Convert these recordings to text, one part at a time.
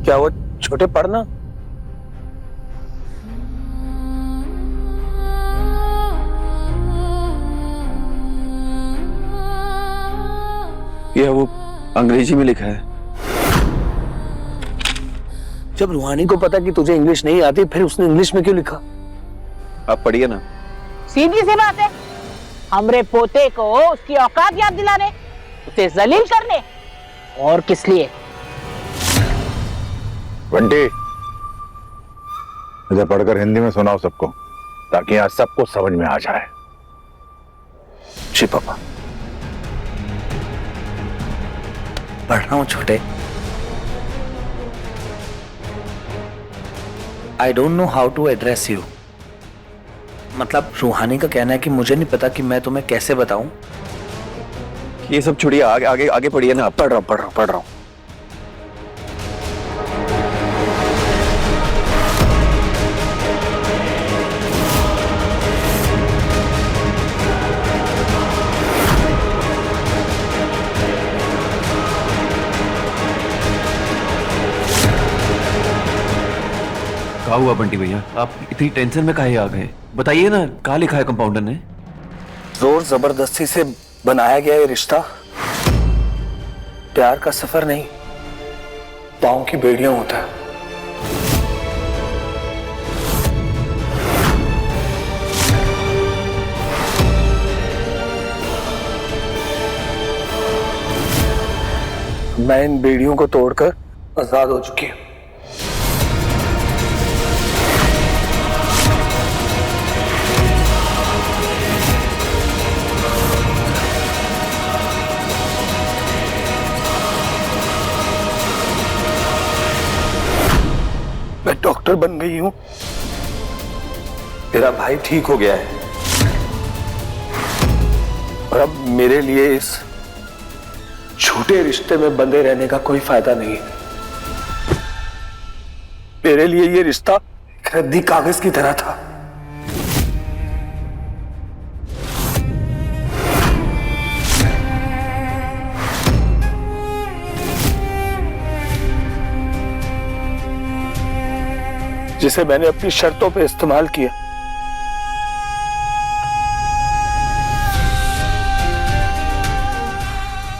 क्या वो छोटे पढ़ना? यह वो अंग्रेजी में लिखा है। जब रूहानी को पता कि तुझे इंग्लिश नहीं आती, फिर उसने इंग्लिश में क्यों लिखा? आप पढ़िए ना। सीधी सी बात है, हमरे पोते को उसकी औकात याद दिलाने, उसे जलील करने, और किस लिए? बंटी, इधर पढ़कर हिंदी में सुनाओ सबको, ताकि आज सबको समझ में आ जाए। जी पापा। पढ़ रहा हूं छोटे। I don't know how to address you. मतलब रूहानी का कहना है कि मुझे नहीं पता कि मैं तुम्हें कैसे बताऊं। ये सब छोड़िए, आगे आगे आगे पढ़िए ना। पढ़ रहा हूं। क्या हुआ बंटी भैया, आप इतनी टेंशन में काहे आ गए? बताइए ना, कहाँ लिखा है कंपाउंडर ने? जोर जबरदस्ती से बनाया गया ये रिश्ता प्यार का सफर नहीं, पांव की बेड़ियां होता है। मैं इन बेड़ियों को तोड़कर आजाद हो चुकी हूं। मैं डॉक्टर बन गई हूं, मेरा भाई ठीक हो गया है, और अब मेरे लिए इस झूठे रिश्ते में बंधे रहने का कोई फायदा नहीं है। मेरे लिए ये रिश्ता एक रद्दी कागज की तरह था। जिसे मैंने अपनी शर्तों पे इस्तेमाल किया।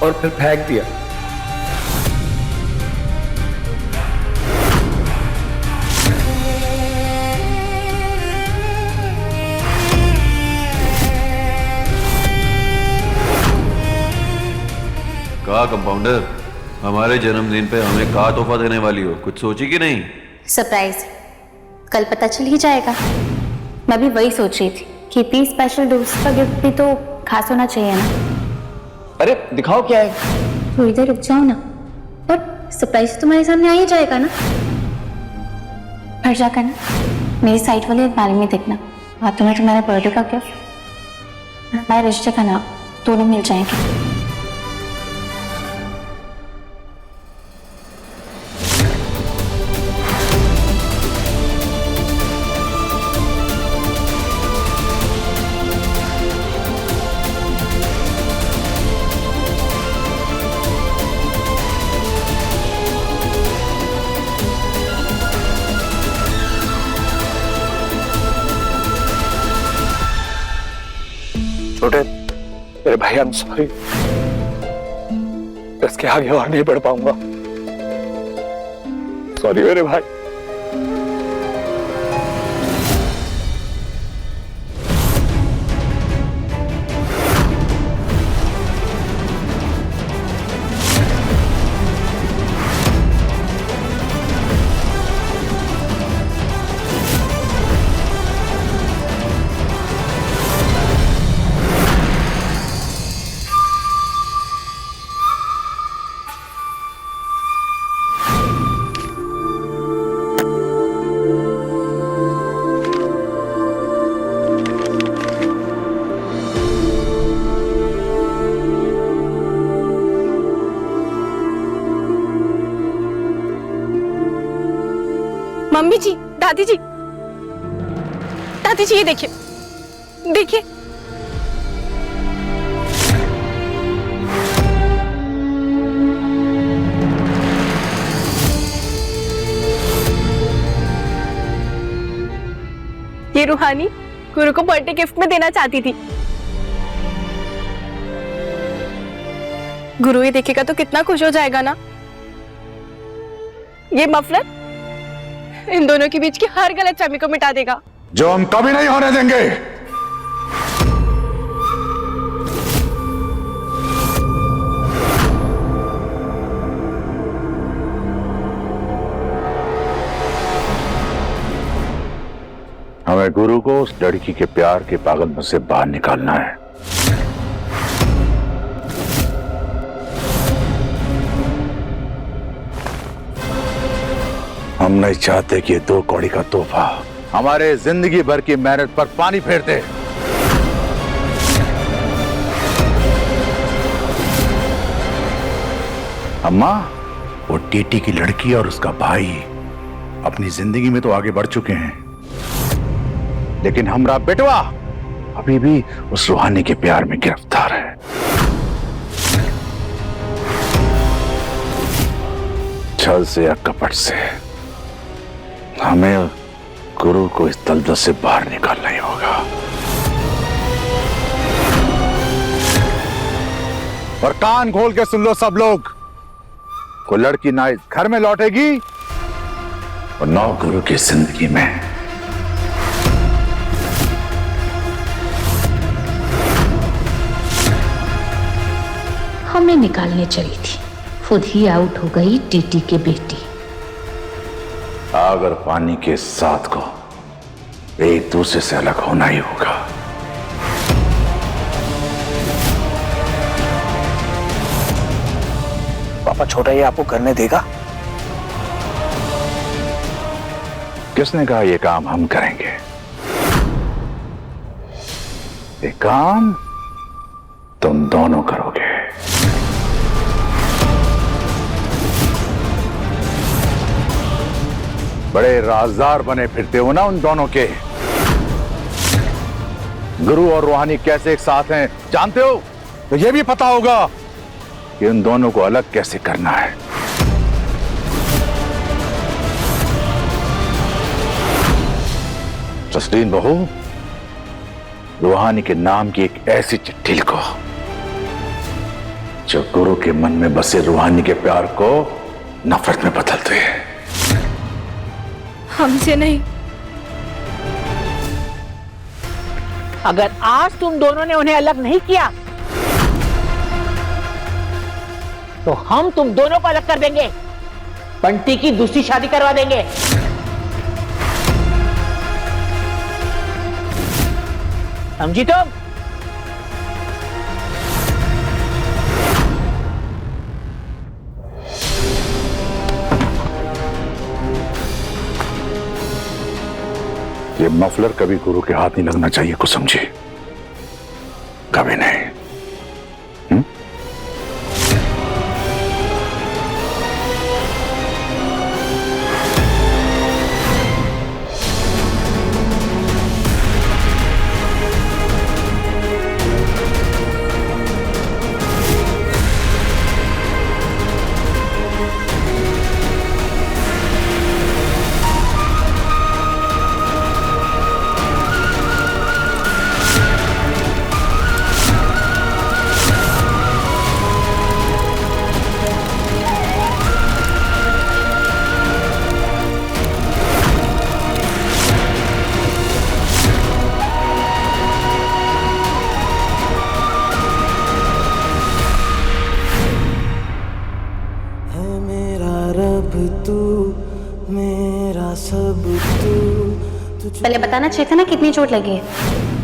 और फिर फेंक दिया। कहा कंपाउंडर, हमारे जन्मदिन पे हमें कहा तोहफा देने वाली हो? कुछ सोची कि नहीं? सरप्राइज, कल पता चल ही जाएगा। मैं भी वही सोच रही थी कि इतनी स्पेशल दोस्त का गिफ्ट भी तो खास होना चाहिए ना। अरे दिखाओ क्या है। थोड़ी देर रुक जाओ ना, और सरप्राइज तुम्हारे सामने आ ही जाएगा ना। घर जाकर ना मेरी साइट वाले अलमारी में देखना, और तुम्हें तुम्हारे बर्थडे का गिफ्ट, हमारे रिश्ते का नाम दोनों मिल जाएंगे। छोटे, मेरे भाई, आई एम सॉरी, इसके आगे और नहीं बढ़ पाऊंगा। सॉरी मेरे भाई। मम्मी जी, दादी जी, दादी जी, ये देखिए, देखिए। ये रूहानी गुरु को बर्थडे गिफ्ट में देना चाहती थी। गुरु ये देखेगा तो कितना खुश हो जाएगा ना। ये मफलर इन दोनों के बीच की हर गलतफहमी को मिटा देगा, जो हम कभी नहीं होने देंगे। हमें गुरु को उस लड़की के प्यार के पागलपन से बाहर निकालना है। हम नहीं चाहते कि ये 2 कौड़ी का तोहफा हमारे जिंदगी भर की मेहनत पर पानी फेर दे। अम्मा, वो टीटी की लड़की और उसका भाई अपनी जिंदगी में तो आगे बढ़ चुके हैं, लेकिन हमरा बेटवा अभी भी उस रूहानी के प्यार में गिरफ्तार है। छल से या कपट से हमें गुरु को इस दलदल से बाहर निकालना ही होगा। और कान खोल के सुन लो सब लोग, वो लड़की ना इस घर में लौटेगी और ना गुरु की जिंदगी में। हमें निकालने चली थी, खुद ही आउट हो गई टीटी की बेटी। आग और पानी के साथ को एक दूसरे से अलग होना ही होगा। पापा छोटा ये आपको करने देगा? किसने कहा ये काम हम करेंगे? ये काम तुम दोनों करोगे। बड़े राजदार बने फिरते हो ना उन दोनों के। गुरु और रूहानी कैसे एक साथ हैं जानते हो? तो ये भी पता होगा कि उन दोनों को अलग कैसे करना है। जसलीन बहू, रूहानी के नाम की एक ऐसी चिट्ठी लिखो जो गुरु के मन में बसे रूहानी के प्यार को नफरत में बदल दे। हमसे नहीं। अगर आज तुम दोनों ने उन्हें अलग नहीं किया तो हम तुम दोनों को अलग कर देंगे, बंटी की दूसरी शादी करवा देंगे। समझी तुम? ये मफलर कभी गुरु के हाथ नहीं लगना चाहिए, कुछ समझे? कभी नहीं। पहले बताना चाहिए था ना कितनी चोट लगी है।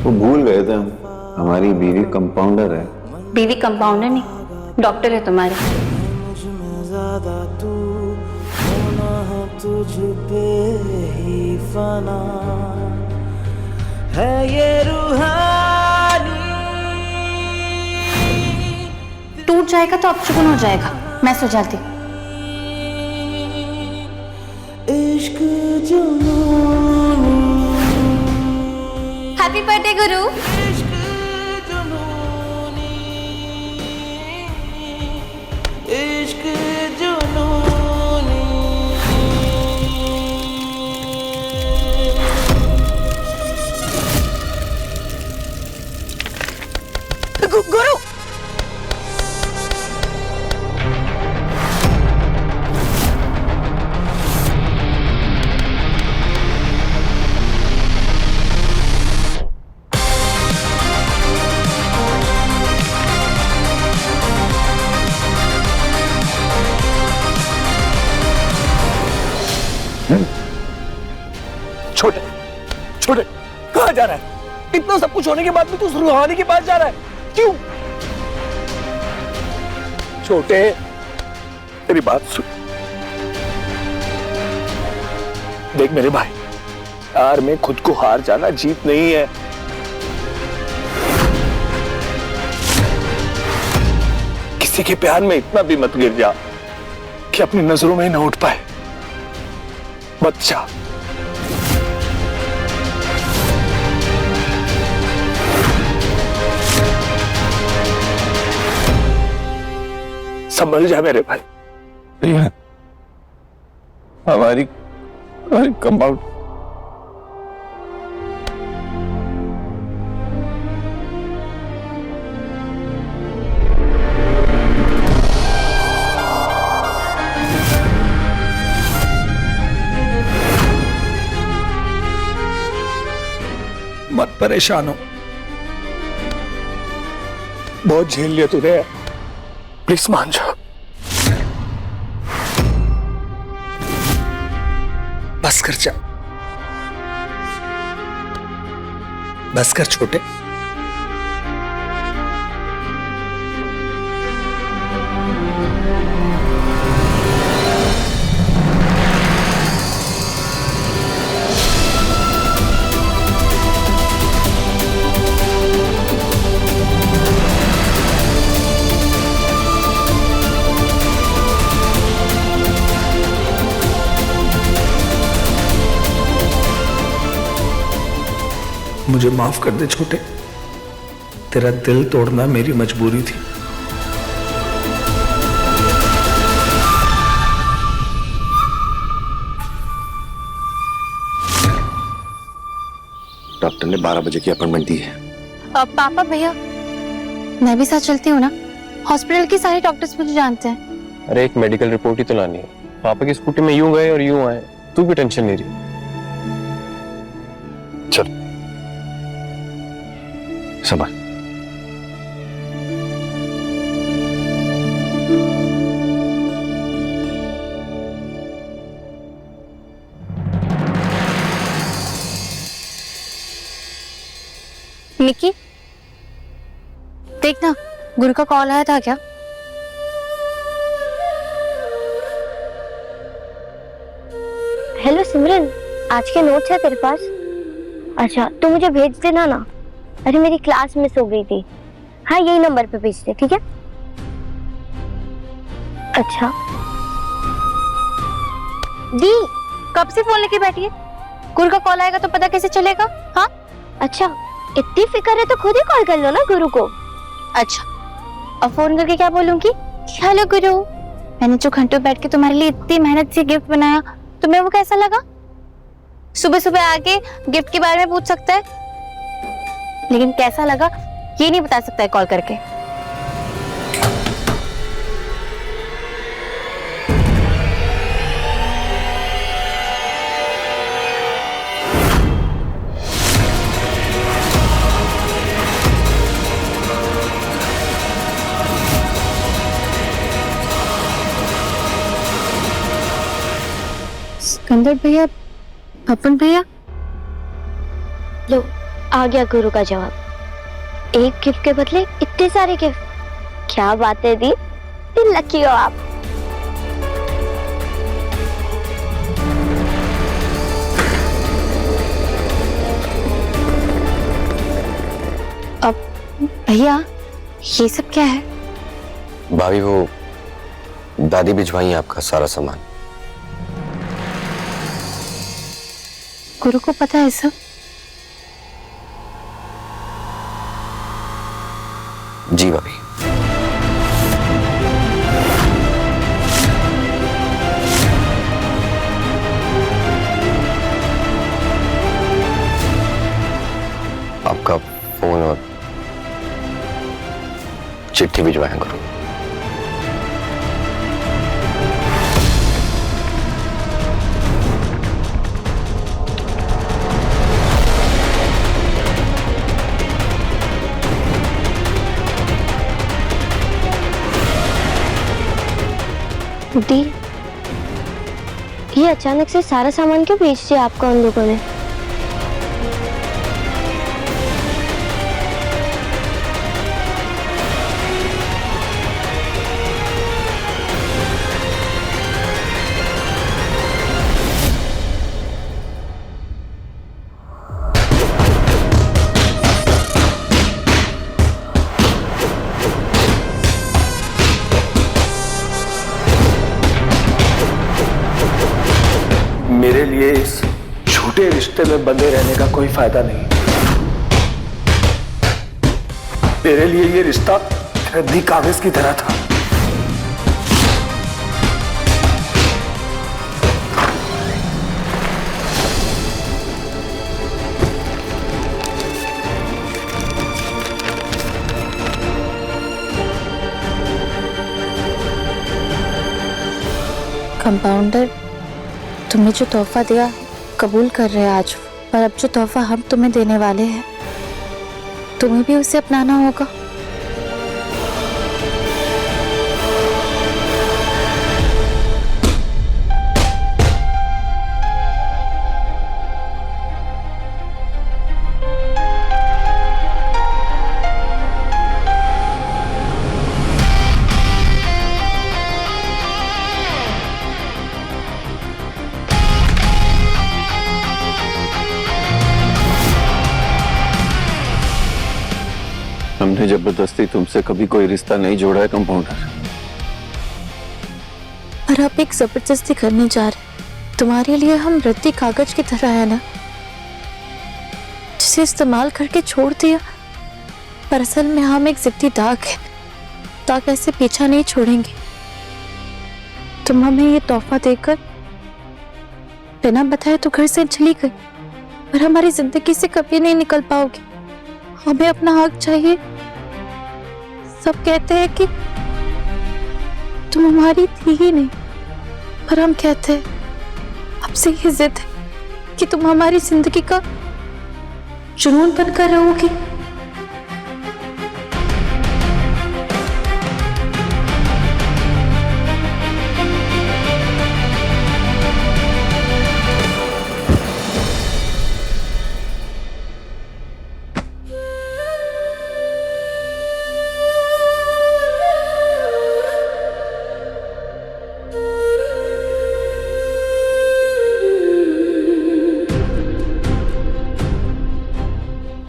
वो भूल गए थे हम। हमारी बीवी कंपाउंडर है। बीवी कंपाउंडर नहीं, डॉक्टर है तुम्हारे। ज्यादा तू होना है तुझ पे ही फना है ये रूहानी। टूट जाएगा तो अपशगुन हो जाएगा, मैं सो जाती। इश्क जुनूनी, हैप्पी बर्थडे गुरु। इश्क जुनूनी, इश्क जुनूनी। छोटे छोटे कहाँ जा रहा है? इतना सब कुछ होने के बाद भी तू उस रूहानी के पास जा रहा है, क्यों? छोटे तेरी बात सुन। देख मेरे भाई, यार में खुद को हार जाना जीत नहीं है। किसी के प्यार में इतना भी मत गिर जा कि अपनी नजरों में न उठ पाए। मत जा। संभल जा मेरे भाई। भैया हमारी कंपाउंड मत परेशान हो, बहुत झेल लिया तूने, प्लीज मान जा। बस कर जा, बस कर छोटे। मुझे माफ कर दे छोटे, तेरा दिल तोड़ना मेरी मजबूरी थी। डॉक्टर ने 12 बजे की अपॉइंटमेंट दी है। पापा भैया मैं भी साथ चलती हूँ ना, हॉस्पिटल के सारे डॉक्टर्स मुझे जानते हैं। अरे एक मेडिकल रिपोर्ट ही तो लानी है। पापा की स्कूटी में यूं गए और यूं आए, तू भी टेंशन नहीं रही। चल संभाल। निकी देखना, गुरु का कॉल आया था क्या? हेलो सिमरन, आज के नोट्स है तेरे पास? अच्छा तू मुझे भेज देना ना। अरे मेरी क्लास मिस हो गई थी। हाँ यही नंबर पे भेज दे, ठीक है? अच्छा दी कब से फोन लेके बैठी है? गुरु का कॉल आएगा तो पता कैसे चलेगा? हाँ अच्छा, इतनी फिक्र है तो खुद ही कॉल कर लो ना गुरु को। अच्छा, अब फोन करके क्या बोलूंगी? हेलो गुरु, मैंने जो घंटों बैठ के तुम्हारे लिए इतनी मेहनत से गिफ्ट बनाया, तुम्हें वो कैसा लगा? सुबह सुबह आके गिफ्ट के बारे में पूछ सकता है, लेकिन कैसा लगा ये नहीं बता सकता है कॉल करके। सिकंदर भैया, पपन भैया, लो आ गया गुरु का जवाब। एक गिफ्ट के बदले इतने सारे गिफ्ट, क्या बात है दी, इतनी लकी हो आप। अब भैया ये सब क्या है? भाभी वो दादी भिजवाई है आपका सारा सामान। गुरु को पता है सब? जी भाभी। आपका फोन और चिट्ठी भिजवाएं गुरु। दी, ये अचानक से सारा सामान क्यों बेच दिया आपका उन लोगों ने? मेरे लिए इस झूठे रिश्ते में बंधे रहने का कोई फायदा नहीं। मेरे लिए ये रिश्ता रद्दी कागज की तरह था। कंपाउंडर, तुमने जो तोहफा दिया कबूल कर रहे हैं आज, पर अब जो तोहफा हम तुम्हें देने वाले हैं तुम्हें भी उसे अपनाना होगा। हमने जबरदस्ती तुमसे कभी कोई रिश्ता नहीं जोड़ा है कंपाउंडर। पर आप एक जबरदस्ती करने जा रहे। तुम्हारे लिए हम रद्दी कागज की तरह है ना, जिसे इस्तेमाल करके छोड़ दिया। पर असल में हम एक जिद्दी दाग है, दाग ऐसे पीछा नहीं छोड़ेंगे। तुम हमें ये तोहफा देकर बिना बताए तो घर से चली गई, पर हमारी जिंदगी से कभी नहीं निकल पाओगी। हमें अपना हक चाहिए। सब कहते हैं कि तुम हमारी थी ही नहीं, पर हम कहते हैं आपसे ये जिद है कि तुम हमारी जिंदगी का जुनून बनकर रहोगी।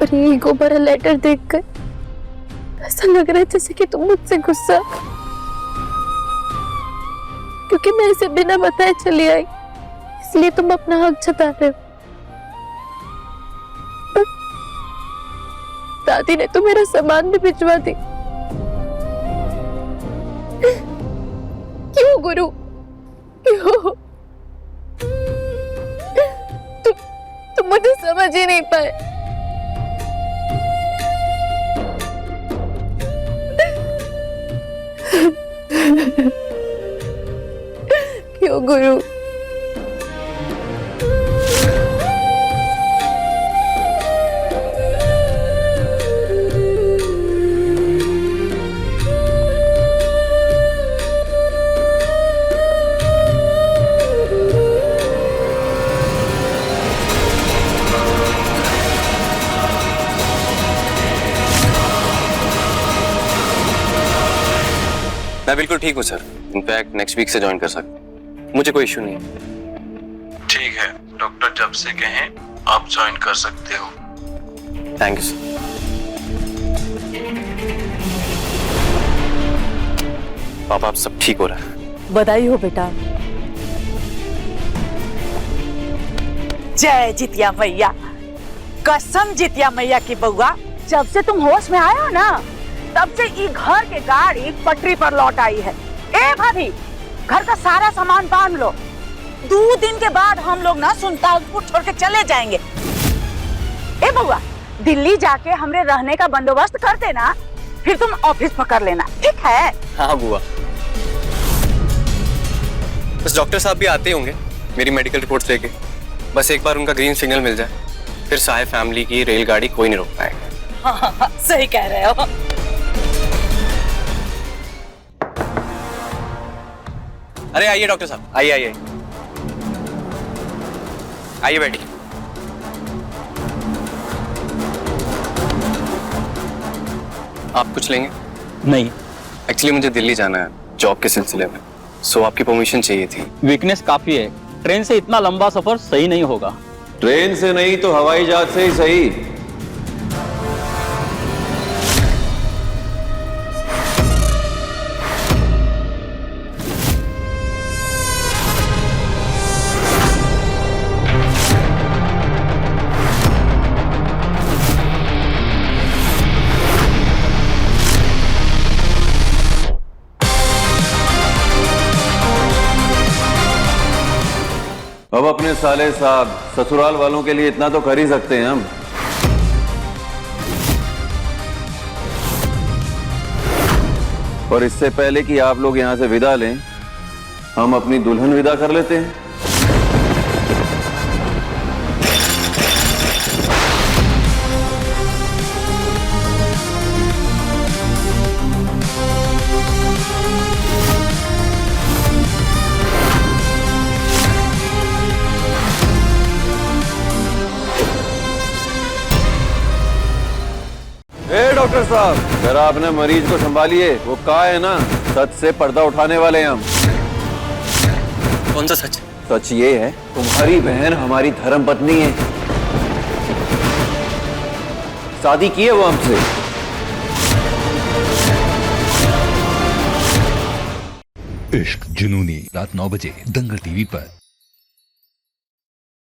ये ईगो भरा लेटर देखकर ऐसा लग रहा है जैसे कि तुम मुझसे गुस्सा, क्योंकि मैं इसे बिना बताए चली आई, इसलिए तुम अपना हक जता रहे हो। पर दादी ने तो मेरा सामान भी भिजवा दी। क्यों गुरु, क्यों? तुम मुझे समझ ही नहीं पाए। क्यों गुरु? मैं बिल्कुल ठीक हूँ सर। इनफैक्ट नेक्स्ट वीक से ज्वाइन कर सकते, मुझे कोई इश्यू नहीं है। ठीक है, डॉक्टर जब से कहें आप ज्वाइन कर सकते हो। Thank you sir. पापा, आप सब ठीक हो रहा है? बधाई हो बेटा। जय जितिया मैया, कसम जितिया मैया की बउआ, जब से तुम होश में आए हो ना, तब से ई घर के गाड़ी पटरी पर लौट आई है। ए भाभी, घर का सारा सामान बांध लो। 2 दिन के बाद हम लोग ना सुल्तानपुर छोड़ के चले जाएंगे। ए बउआ, दिल्ली जाके हमरे रहने का बंदोबस्त कर देना, फिर तुम ऑफिस पकड़ लेना, ठीक है? हाँ बुआ। बस डॉक्टर साहब भी आते होंगे मेरी मेडिकल रिपोर्ट्स लेके। बस एक बार उनका ग्रीन सिग्नल मिल जाए, फिर सारे फैमिली की रेलगाड़ी कोई नहीं रोक पाएगा। हाँ, सही कह रहे हो। अरे आइए डॉक्टर साहब, आइए आइए। आइए बैठिए। आप कुछ लेंगे? नहीं, एक्चुअली मुझे दिल्ली जाना है जॉब के सिलसिले में, सो आपकी परमिशन चाहिए थी। वीकनेस काफी है। ट्रेन से इतना लंबा सफर सही नहीं होगा। ट्रेन से नहीं तो हवाई जहाज से ही सही। अब अपने साले साहब ससुराल वालों के लिए इतना तो कर ही सकते हैं हम। और इससे पहले कि आप लोग यहां से विदा लें, हम अपनी दुल्हन विदा कर लेते हैं। डॉक्टर साहब, जरा अपने मरीज को संभालिए। वो कहा है ना, सच से पर्दा उठाने वाले हैं हम। कौन सा सच? सच ये है, तुम्हारी बहन हमारी धर्म पत्नी है। शादी की है वो हमसे। इश्क जुनूनी, रात 9 बजे दंगल टीवी पर।